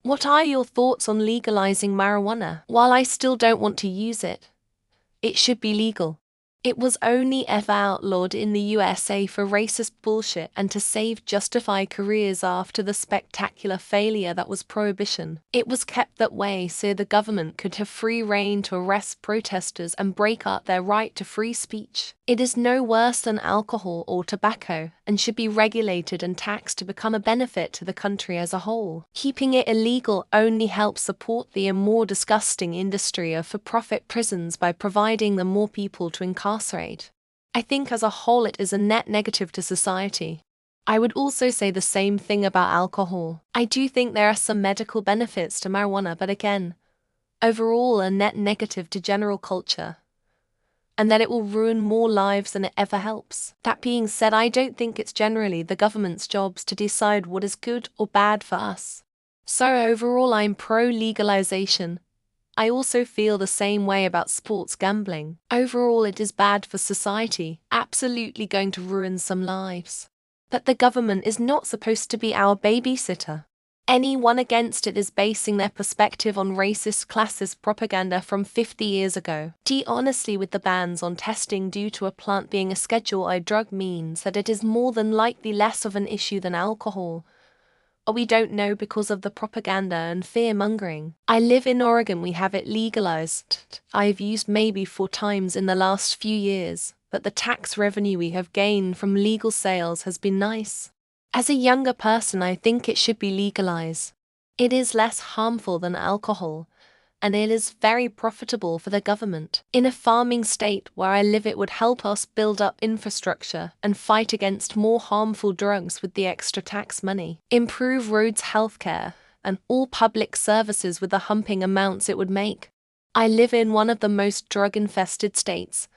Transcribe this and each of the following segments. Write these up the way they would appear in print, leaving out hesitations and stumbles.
What are your thoughts on legalizing marijuana? While I still don't want to use it, it should be legal. It was only ever outlawed in the USA for racist bullshit and to save justify careers after the spectacular failure that was prohibition. It was kept that way so the government could have free rein to arrest protesters and break up their right to free speech. It is no worse than alcohol or tobacco and should be regulated and taxed to become a benefit to the country as a whole. Keeping it illegal only helps support the more disgusting industry of for-profit prisons by providing them more people to incarcerate. I think as a whole it is a net negative to society. I would also say the same thing about alcohol. I do think there are some medical benefits to marijuana, but again, overall a net negative to general culture, and that it will ruin more lives than it ever helps. That being said, I don't think it's generally the government's jobs to decide what is good or bad for us. So overall I'm pro-legalization. I also feel the same way about sports gambling. Overall it is bad for society, absolutely going to ruin some lives. But the government is not supposed to be our babysitter. Anyone against it is basing their perspective on racist classist propaganda from 50 years ago. Honestly, with the bans on testing due to a plant being a Schedule I drug means that it is more than likely less of an issue than alcohol. Or we don't know because of the propaganda and fear-mongering. I live in Oregon, we have it legalized. I've used maybe 4 times in the last few years, but the tax revenue we have gained from legal sales has been nice. As a younger person, I think it should be legalized. It is less harmful than alcohol, and it is very profitable for the government. In a farming state where I live, it would help us build up infrastructure and fight against more harmful drugs with the extra tax money. Improve roads, healthcare, and all public services with the humping amounts it would make. I live in one of the most drug-infested states,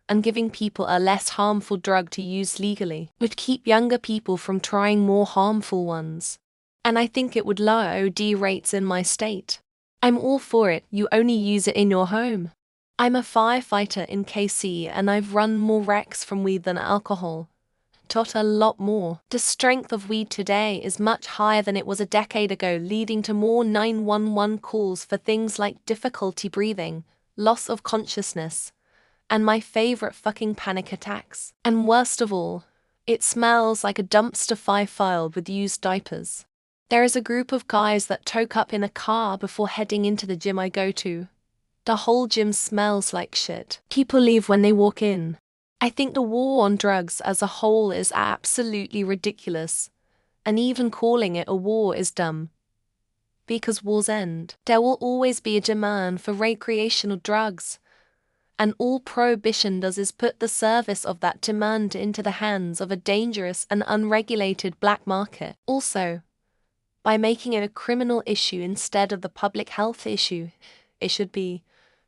and giving people a less harmful drug to use legally would keep younger people from trying more harmful ones. And I think it would lower OD rates in my state. I'm all for it, you only use it in your home. I'm a firefighter in KC and I've run more wrecks from weed than alcohol. A lot more. The strength of weed today is much higher than it was a decade ago, leading to more 911 calls for things like difficulty breathing, loss of consciousness, and my favorite fucking panic attacks. And worst of all, it smells like a dumpster fire filled with used diapers. There is a group of guys that toke up in a car before heading into the gym I go to. The whole gym smells like shit. People leave when they walk in. I think the war on drugs as a whole is absolutely ridiculous, and even calling it a war is dumb. Because wars end, there will always be a demand for recreational drugs, and all prohibition does is put the service of that demand into the hands of a dangerous and unregulated black market. Also, by making it a criminal issue instead of the public health issue, it should be.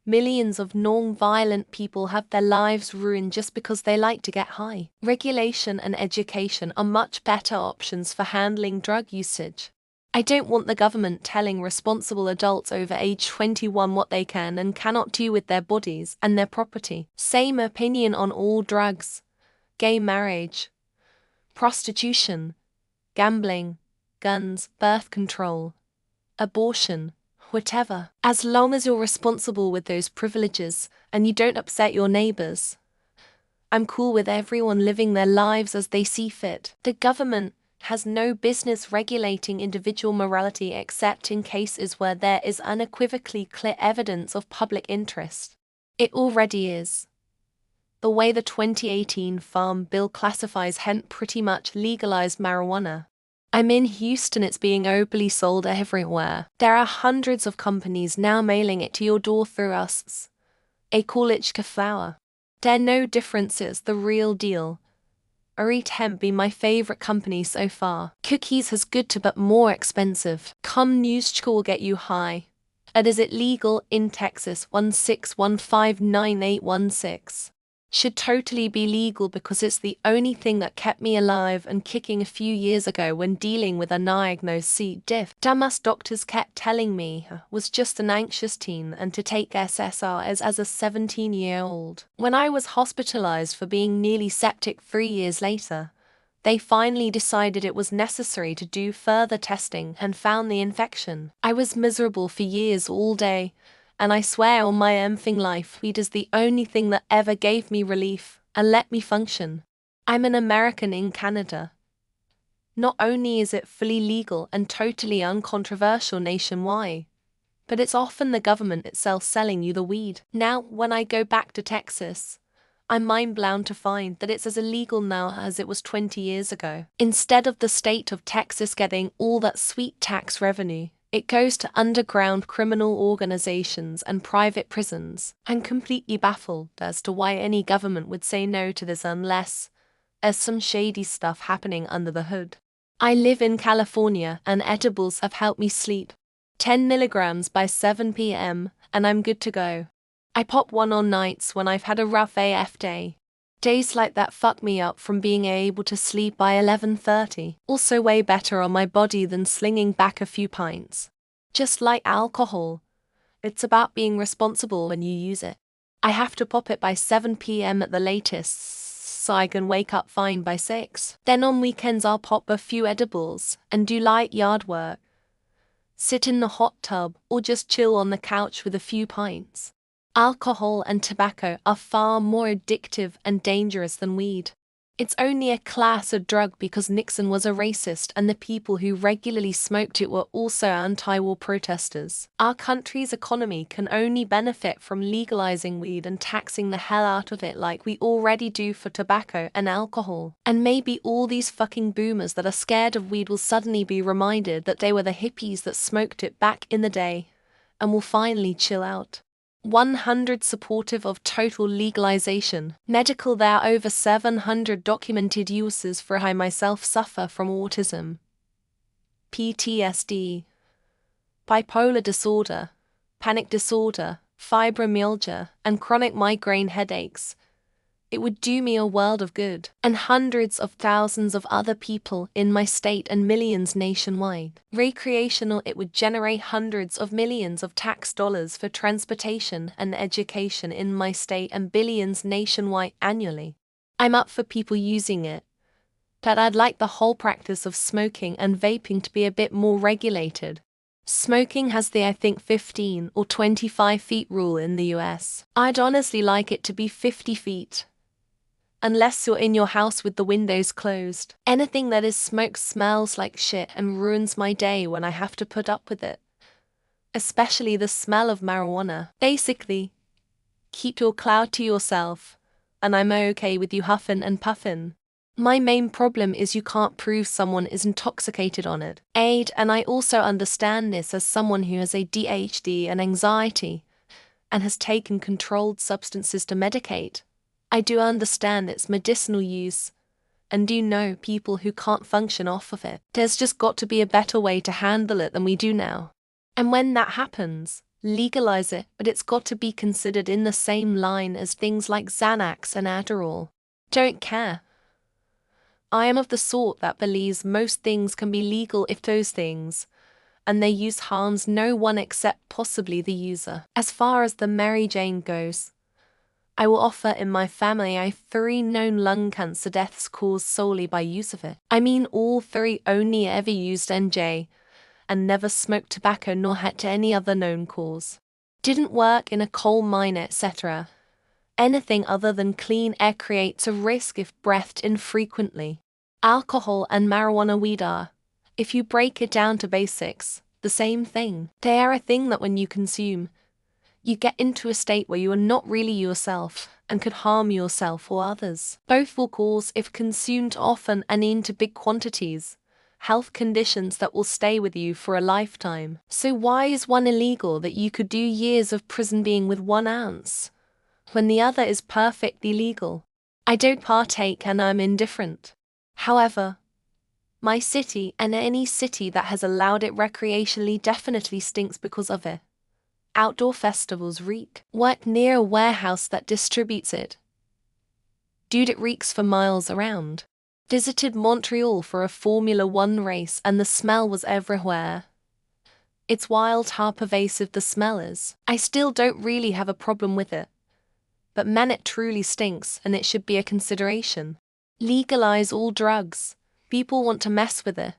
Millions of non-violent people have their lives ruined just because they like to get high. Regulation and education are much better options for handling drug usage. I don't want the government telling responsible adults over age 21 what they can and cannot do with their bodies and their property. Same opinion on all drugs, gay marriage, prostitution, gambling, guns, birth control, abortion, whatever. As long as you're responsible with those privileges and you don't upset your neighbors, I'm cool with everyone living their lives as they see fit. The government has no business regulating individual morality except in cases where there is unequivocally clear evidence of public interest. It already is. The way the 2018 Farm Bill classifies hemp pretty much legalized marijuana. I'm in Houston, it's being openly sold everywhere. There are hundreds of companies now mailing it to your door through us. A college flower. There no differences, the real deal. Eat Hemp be my favorite company so far. Cookies has good to but more expensive. Come news will get you high. And is it legal in Texas? 161598816. Should totally be legal because it's the only thing that kept me alive and kicking a few years ago when dealing with a diagnosed C. diff. Dumbass doctors kept telling me was just an anxious teen and to take SSRIs as a 17-year-old. When I was hospitalized for being nearly septic 3 years later, They finally decided it was necessary to do further testing and found the infection. I was miserable for years all day, and I swear on my empfing life, weed is the only thing that ever gave me relief and let me function. I'm an American in Canada. Not only is it fully legal and totally uncontroversial nationwide, but it's often the government itself selling you the weed. Now, when I go back to Texas, I'm mind-blown to find that it's as illegal now as it was 20 years ago. Instead of the state of Texas getting all that sweet tax revenue, it goes to underground criminal organizations and private prisons. I'm completely baffled as to why any government would say no to this unless there's some shady stuff happening under the hood. I live in California and edibles have helped me sleep. 10 milligrams by 7 p.m. and I'm good to go. I pop one on nights when I've had a rough AF day. Days like that fuck me up from being able to sleep by 11:30. Also way better on my body than slinging back a few pints. Just like alcohol, it's about being responsible when you use it. I have to pop it by 7 p.m. at the latest, so I can wake up fine by 6. Then on weekends I'll pop a few edibles and do light yard work. Sit in the hot tub or just chill on the couch with a few pints. Alcohol and tobacco are far more addictive and dangerous than weed. It's only a class of drug because Nixon was a racist and the people who regularly smoked it were also anti-war protesters. Our country's economy can only benefit from legalizing weed and taxing the hell out of it like we already do for tobacco and alcohol. And maybe all these fucking boomers that are scared of weed will suddenly be reminded that they were the hippies that smoked it back in the day and will finally chill out. 100 supportive of total legalization. Medical, there are over 700 documented uses for I myself suffer from autism, PTSD, bipolar disorder, panic disorder, fibromyalgia, and chronic migraine headaches. It would do me a world of good. And hundreds of thousands of other people in my state and millions nationwide. Recreational, it would generate hundreds of millions of tax dollars for transportation and education in my state and billions nationwide annually. I'm up for people using it, but I'd like the whole practice of smoking and vaping to be a bit more regulated. Smoking has the, I think, 15 or 25 feet rule in the US. I'd honestly like it to be 50 feet. Unless you're in your house with the windows closed. Anything that is smoke smells like shit and ruins my day when I have to put up with it. Especially the smell of marijuana. Basically, keep your cloud to yourself, and I'm okay with you huffing and puffing. My main problem is you can't prove someone is intoxicated on it. And I also understand this as someone who has ADHD and anxiety, and has taken controlled substances to medicate. I do understand its medicinal use, and do know people who can't function off of it. There's just got to be a better way to handle it than we do now. And when that happens, legalize it, but it's got to be considered in the same line as things like Xanax and Adderall. Don't care. I am of the sort that believes most things can be legal if those things, and their use harms no one except possibly the user. As far as the Mary Jane goes, I will offer in my family I have 3 known lung cancer deaths caused solely by use of it. I mean all 3 only ever used NJ, and never smoked tobacco nor had any other known cause. Didn't work in a coal mine, etc. Anything other than clean air creates a risk if breathed in frequently. Alcohol and marijuana weed are, if you break it down to basics, the same thing. They are a thing that when you consume, you get into a state where you are not really yourself and could harm yourself or others. Both will cause, if consumed often and into big quantities, health conditions that will stay with you for a lifetime. So why is one illegal that you could do years of prison being with 1 ounce, when the other is perfectly legal? I don't partake and I'm indifferent. However, my city and any city that has allowed it recreationally definitely stinks because of it. Outdoor festivals reek. Work near a warehouse that distributes it. Dude, it reeks for miles around. Visited Montreal for a Formula 1 race and the smell was everywhere. It's wild how pervasive the smell is. I still don't really have a problem with it. But man, it truly stinks and it should be a consideration. Legalize all drugs. People want to mess with it.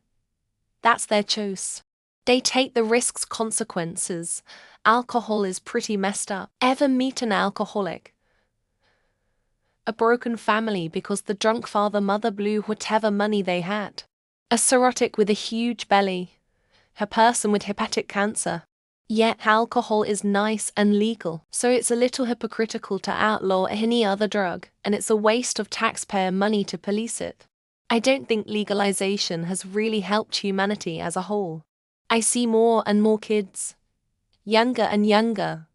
That's their choice. They take the risks, consequences. Alcohol is pretty messed up. Ever meet an alcoholic? A broken family because the drunk father-mother blew whatever money they had. A cirrhotic with a huge belly. A person with hepatic cancer. Yet alcohol is nice and legal, so it's a little hypocritical to outlaw any other drug, and it's a waste of taxpayer money to police it. I don't think legalization has really helped humanity as a whole. I see more and more kids, younger and younger,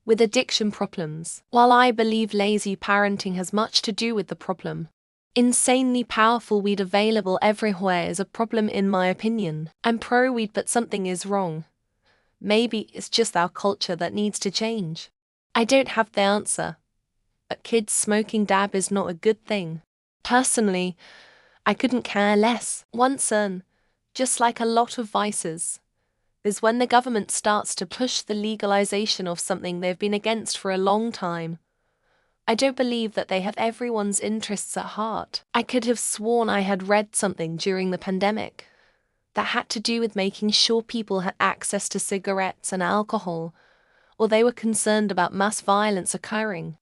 with addiction problems, while I believe lazy parenting has much to do with the problem. Insanely powerful weed available everywhere is a problem in my opinion. I'm pro-weed, but something is wrong. Maybe it's just our culture that needs to change. I don't have the answer, but kids smoking dab is not a good thing. Personally, I couldn't care less. One son, just like a lot of vices, is when the government starts to push the legalization of something they've been against for a long time. I don't believe that they have everyone's interests at heart. I could have sworn I had read something during the pandemic that had to do with making sure people had access to cigarettes and alcohol, or they were concerned about mass violence occurring.